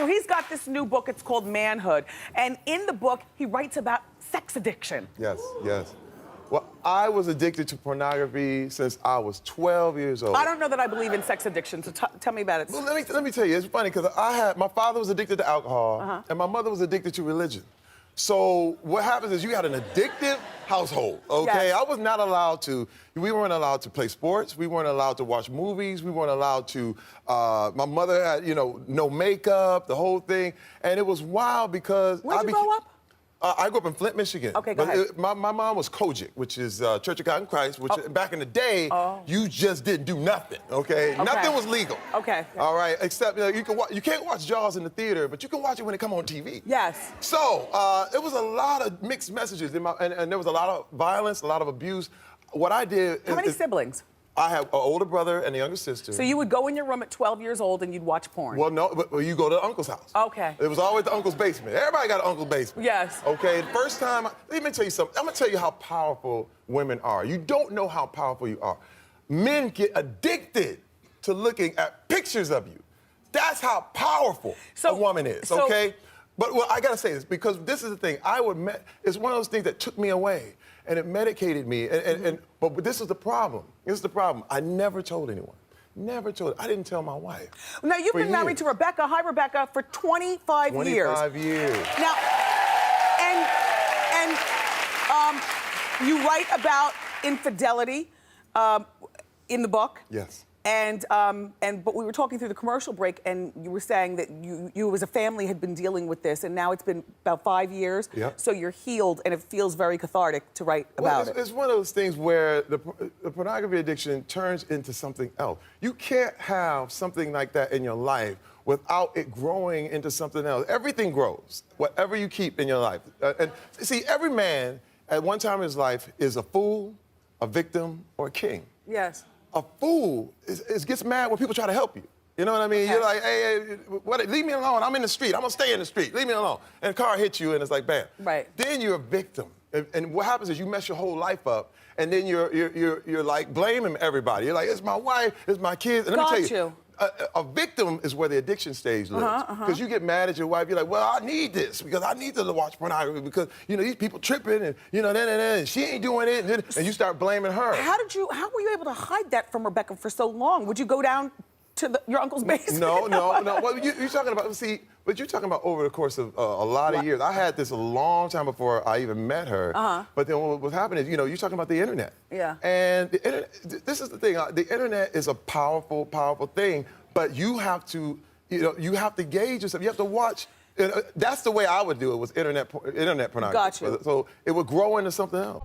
so he's got this new book. It's called Manhood. And in the book, he writes about sex addiction. Yes, yes. Well, I was addicted to pornography since I was 12 years old. I don't know that I believe in sex addiction, so tell me about it. Well, let me tell you, it's funny because my father was addicted to alcohol, and my mother was addicted to religion. So what happens is you had an addictive household, okay? Yes. I was not allowed to, we weren't allowed to play sports, we weren't allowed to watch movies, we weren't allowed to, my mother had, you know, no makeup, the whole thing, and it was wild because Where'd you grow up? I grew up in Flint, Michigan. Okay, go ahead. My mom was Kojic, which is Church of God in Christ, which back in the day, you just didn't do nothing, okay? Nothing was legal. Okay. All right, except you can't watch Jaws in the theater, but you can watch it when it come on TV. Yes. So it was a lot of mixed messages, and there was a lot of violence, a lot of abuse. What I did How many siblings? I have an older brother and a younger sister. So you would go in your room at 12 years old and you'd watch porn? Well, no, but you go to the uncle's house. Okay. It was always the uncle's basement. Everybody got an uncle's basement. Yes. Okay, the first time, let me tell you something. I'm gonna tell you how powerful women are. You don't know how powerful you are. Men get addicted to looking at pictures of you. That's how powerful a woman is, okay? But well, I gotta say this, because this is the thing. It's one of those things that took me away, and it medicated me. But this is the problem. This is the problem. I never told anyone. Never told. I didn't tell my wife. Now, you've been married to Rebecca, hi Rebecca, for 25 years. 25 years. Now, and you write about infidelity in the book. Yes. But we were talking through the commercial break, and you were saying that you as a family had been dealing with this, and now it's been about 5 years. Yep. So you're healed, and it feels very cathartic to write about it. It's one of those things where the pornography addiction turns into something else. You can't have something like that in your life without it growing into something else. Everything grows, whatever you keep in your life. And see, every man at one time in his life is a fool, a victim, or a king. Yes. A fool gets mad when people try to help you. You know what I mean? Okay. You're like, hey, leave me alone. I'm in the street. I'm gonna stay in the street. Leave me alone. And a car hits you, and it's like, bam. Right. Then you're a victim. And what happens is you mess your whole life up, and then you're like blaming everybody. You're like, it's my wife, it's my kids. And let me tell you. A victim is where the addiction stage lives. Because you get mad at your wife, you're like, well, I need this because I need to watch pornography because, you know, these people tripping and, you know, and she ain't doing it. And you start blaming her. How were you able to hide that from Rebecca for so long? Would you go down to your uncle's basement? No. Well, you're talking about, but you're talking about over the course of a lot of years. I had this a long time before I even met her. But then what was happening is, you know, you're talking about the internet. Yeah. And the internet, this is the thing. The internet is a powerful, powerful thing. But you have to, you have to gauge yourself. You have to watch. That's the way I would do it. Was internet pornography. Got you. So it would grow into something else.